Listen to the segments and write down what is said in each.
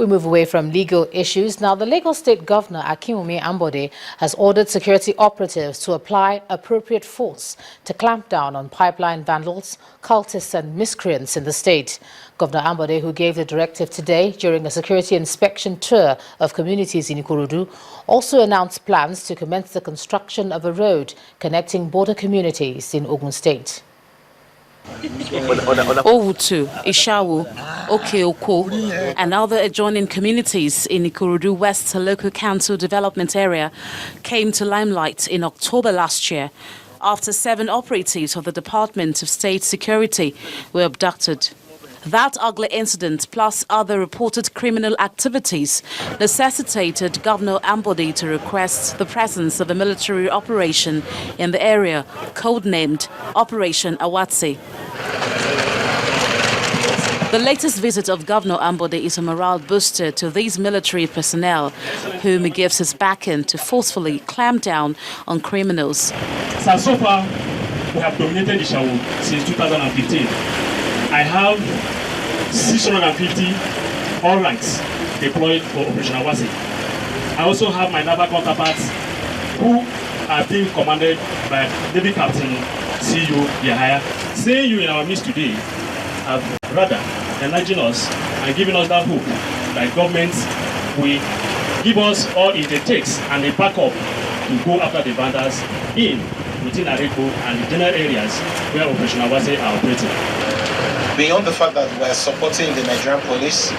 We move away from legal issues. Now, the Lagos State Governor, Ambode, has ordered security operatives to apply appropriate force to clamp down on pipeline vandals, cultists and miscreants in the state. Governor Ambode, who gave the directive today during a security inspection tour of communities in Ikorodu, also announced plans to commence the construction of a road connecting border communities in Ogun State. Owutu, Ishawu, Okeoko, and other adjoining communities in Ikorodu West Local Council Development Area came to limelight in October last year after 7 operatives of the Department of State Security were abducted. That ugly incident, plus other reported criminal activities, necessitated Governor Ambode to request the presence of a military operation in the area, codenamed Operation Awatsi. The latest visit of Governor Ambode is a morale booster to these military personnel, whom he gives his backing to forcefully clamp down on criminals. So far, we have dominated Ishawu since 2015. I have 650 all ranks deployed for Operation Awatsi. I also have my naval counterparts who are being commanded by Navy Captain C.U. Yahaya. Seeing you in our midst today have rather encouraging us and giving us that hope that government will give us all it takes and the backup to go after the vandals within Arepo and the general areas where Operation Awatsi are operating. Beyond the fact that we're supporting the Nigerian police,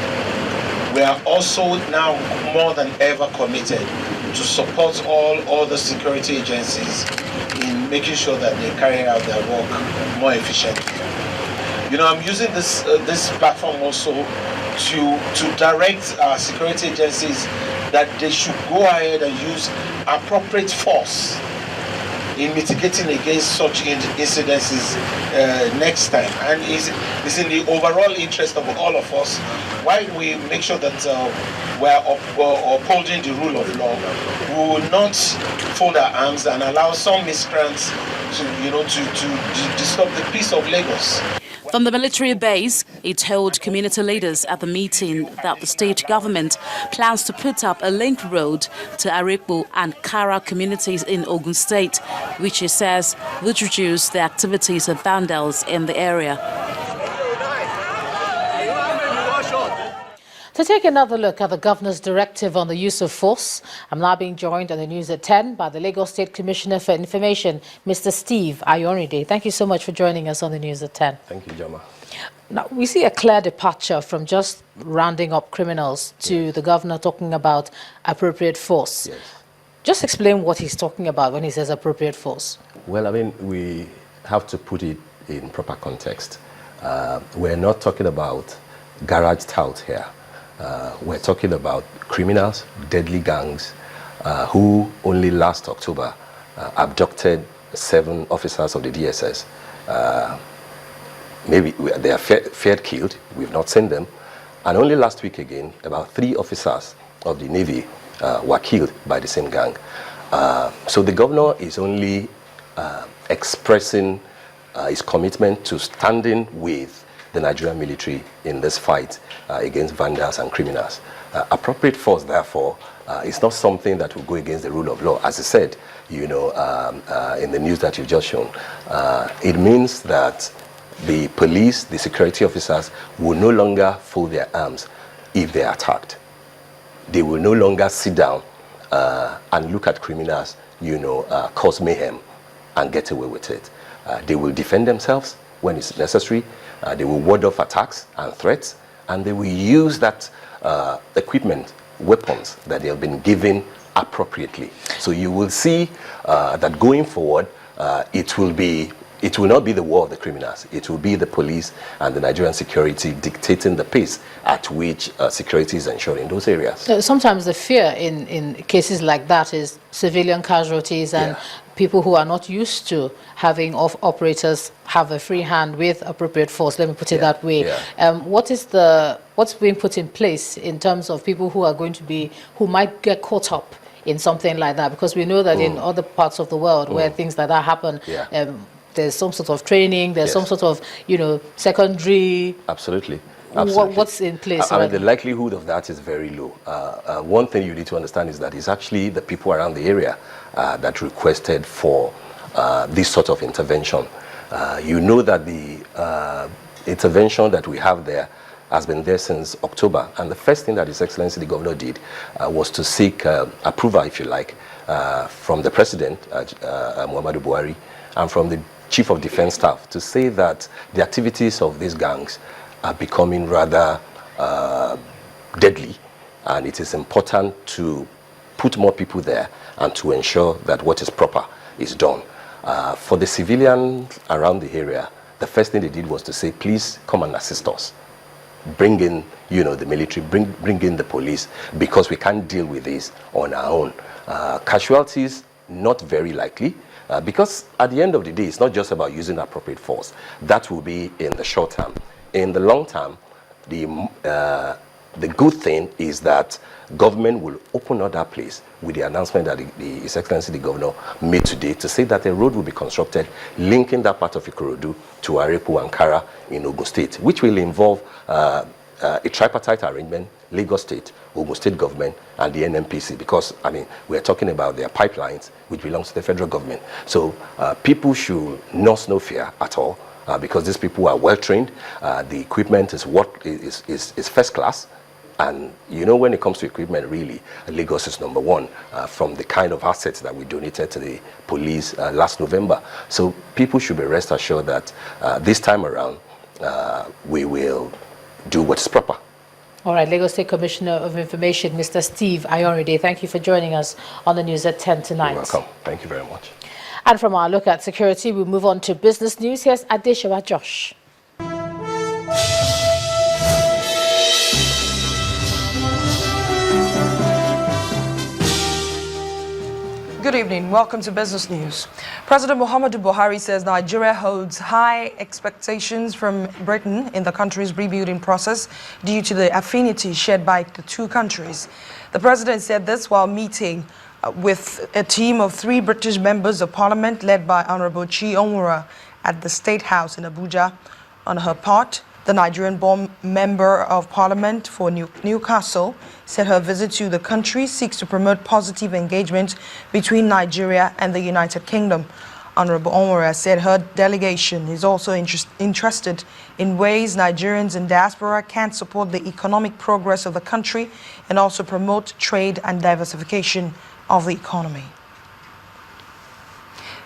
we are also now more than ever committed to support all other security agencies in making sure that they carry out their work more efficiently. You know, I'm using this platform also to direct our security agencies that they should go ahead and use appropriate force in mitigating against such incidences next time. And it's in the overall interest of all of us while we make sure that we're upholding the rule of law. We will not fold our arms and allow some miscreants to disturb the peace of Lagos. From the military base, he told community leaders at the meeting that the state government plans to put up a link road to Arepo and Kwara communities in Ogun State, which he says would reduce the activities of vandals in the area. To take another look at the governor's directive on the use of force, I'm now being joined on the news at 10 by the Lagos State Commissioner for Information, Mr. Steve Ayorinde. Thank you so much for joining us on the news at 10. Thank you, Jama. Now, we see a clear departure from just rounding up criminals to the governor talking about appropriate force. Yes. Just explain what he's talking about when he says appropriate force. Well, I mean, we have to put it in proper context. We're not talking about garage tout here. We're talking about criminals, deadly gangs, who only last October abducted 7 officers of the DSS. Maybe they are feared killed. We've not seen them. And only last week again, about 3 officers of the Navy were killed by the same gang. So the governor is only expressing his commitment to standing with the Nigerian military in this fight against vandals and criminals. Appropriate force, therefore, is not something that will go against the rule of law. As I said, in the news that you've just shown, it means that the police, the security officers, will no longer fold their arms if they are attacked. They will no longer sit down and look at criminals, cause mayhem and get away with it. They will defend themselves when it's necessary. They will ward off attacks and threats, and they will use that equipment, weapons that they have been given appropriately. So you will see that going forward, it will not be the war of the criminals. It will be the police and the Nigerian security dictating the pace at which security is ensured in those areas. Sometimes the fear in cases like that is civilian casualties and people who are not used to having operators have a free hand with appropriate force. Let me put it that way. What's being put in place in terms of people who might get caught up in something like that? Because we know that in other parts of the world where things like that happen, there's some sort of training, there's some sort of, secondary. Absolutely. Absolutely. What's in place? I mean, the likelihood of that is very low. One thing you need to understand is that it's actually the people around the area that requested for this sort of intervention. You know that the intervention that we have there has been there since October, and the first thing that His Excellency the Governor did was to seek approval, if you like, from the President, Muhammadu Buhari, and from the Chief of Defense Staff to say that the activities of these gangs are becoming rather deadly, and it is important to put more people there and to ensure that what is proper is done. For the civilians around the area, the first thing they did was to say, please come and assist us. Bring in, the military, bring in the police, because we can't deal with this on our own. Casualties, not very likely, because at the end of the day, it's not just about using appropriate force. That will be in the short term. In the long term, the good thing is that government will open up that place with the announcement that His Excellency the Governor made today to say that a road will be constructed linking that part of Ikorodu to Arepo and Kwara in Ogun State, which will involve a tripartite arrangement, Lagos State, Ogun State government, and the NNPC, because, I mean, we're talking about their pipelines, which belongs to the federal government. So people should not know fear at all, because these people are well trained. The equipment is first class. And when it comes to equipment, really, Lagos is number one from the kind of assets that we donated to the police last November. So people should be rest assured that this time around, we will do what's proper. All right, Lagos State Commissioner of Information, Mr. Steve Ayoride, thank you for joining us on the news at 10 tonight. You're welcome. Thank you very much. And from our look at security, we move on to business news. Here's Adeshawa Josh. Good evening. Welcome to Business News. President Muhammadu Buhari says Nigeria holds high expectations from Britain in the country's rebuilding process due to the affinity shared by the two countries. The president said this while meeting with a team of 3 British members of parliament led by Honorable Chi Onwura at the State House in Abuja. On her part, the Nigerian-born member of parliament for Newcastle said her visit to the country seeks to promote positive engagement between Nigeria and the United Kingdom. Honorable Onwura said her delegation is also interested in ways Nigerians in diaspora can support the economic progress of the country and also promote trade and diversification of the economy.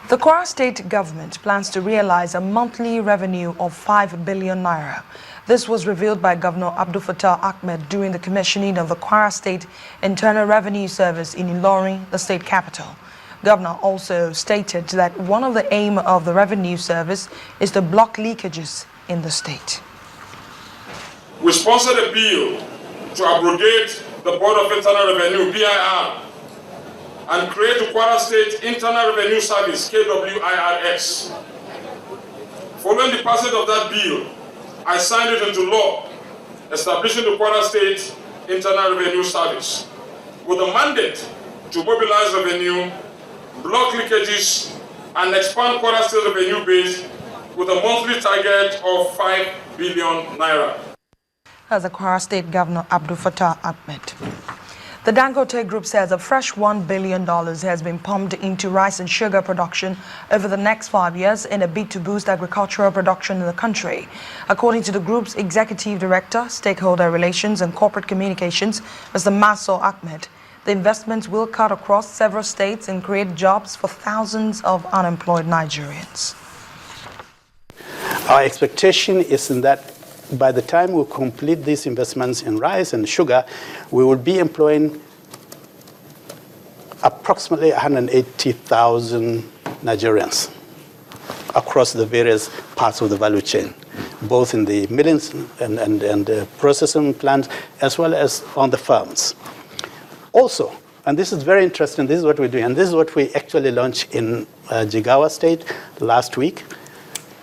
The Kwara State government plans to realize a monthly revenue of 5 billion naira. This was revealed by Governor Abdul Fattah Ahmed during the commissioning of the Kwara State Internal Revenue Service in Ilorin, the state capital. Governor also stated that one of the aims of the revenue service is to block leakages in the state. We sponsored a bill to abrogate the Board of Internal Revenue, BIR, and create the Kwara State Internal Revenue Service, KWIRS. Following the passage of that bill, I signed it into law, establishing the Kwara State Internal Revenue Service, with a mandate to mobilize revenue, block leakages, and expand Kwara State revenue base with a monthly target of 5 billion naira. As the Kwara State Governor Abdul Fattah Ahmed. The Dangote Group says a fresh $1 billion has been pumped into rice and sugar production over the next 5 years in a bid to boost agricultural production in the country. According to the group's Executive Director, Stakeholder Relations and Corporate Communications, Mr. Maso Ahmed, the investment will cut across several states and create jobs for thousands of unemployed Nigerians. Our expectation is in that by the time we complete these investments in rice and sugar, we will be employing approximately 180,000 Nigerians across the various parts of the value chain, both in the milling and processing plants, as well as on the farms. Also, and this is very interesting, this is what we're doing, and this is what we actually launched in Jigawa State last week.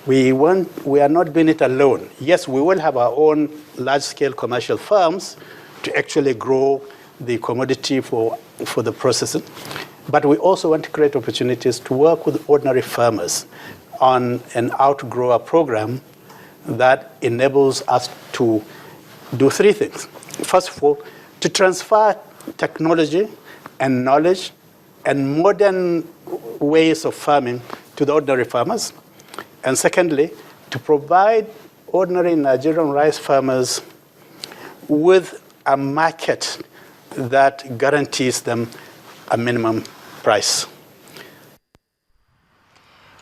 We are not doing it alone. Yes, we will have our own large-scale commercial farms to actually grow the commodity for the processing. But we also want to create opportunities to work with ordinary farmers on an outgrower program that enables us to do three things. First of all, to transfer technology and knowledge and modern ways of farming to the ordinary farmers. And secondly, to provide ordinary Nigerian rice farmers with a market that guarantees them a minimum price.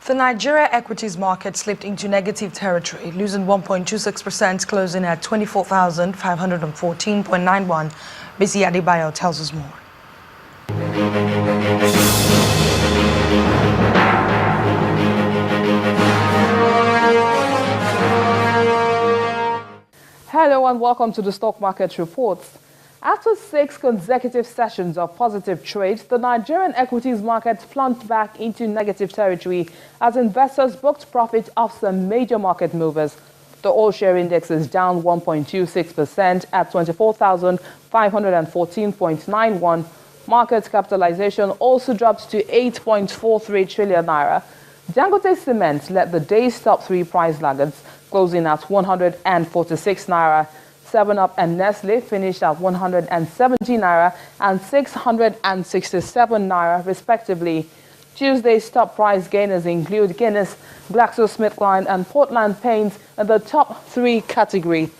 The Nigeria equities market slipped into negative territory, losing 1.26%, closing at 24,514.91. Bisi Adebayo tells us more. Hello and welcome to the Stock Market Reports. After 6 consecutive sessions of positive trade, the Nigerian equities market plunged back into negative territory as investors booked profit off some major market movers. The all-share index is down 1.26% at 24,514.91. Market capitalization also dropped to 8.43 trillion naira. Dangote Cement led the day's top 3 price laggards, closing at 146 naira. 7-Up and Nestle finished at 170 naira and 667 naira, respectively. Tuesday's top price gainers include Guinness, GlaxoSmithKline, and Portland Paints in the top 3 category.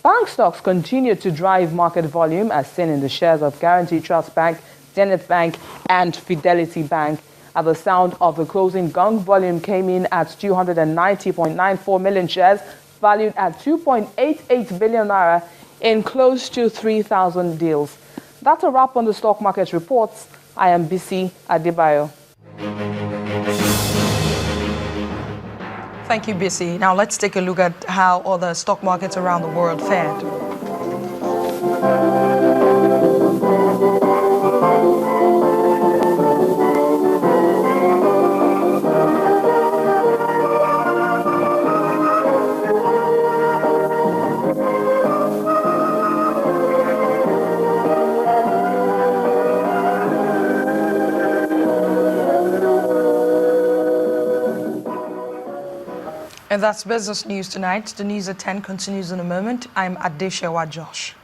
Bank stocks continued to drive market volume, as seen in the shares of Guarantee Trust Bank, Zenith Bank, and Fidelity Bank. At the sound of the closing gong, volume came in at 290.94 million shares, valued at 2.88 billion naira in close to 3,000 deals. That's a wrap on the stock market reports. I am Bisi Adebayo. Thank you, Bisi. Now let's take a look at how other stock markets around the world fared. And that's business news tonight. The news at 10 continues in a moment. I'm Adeshewa Josh.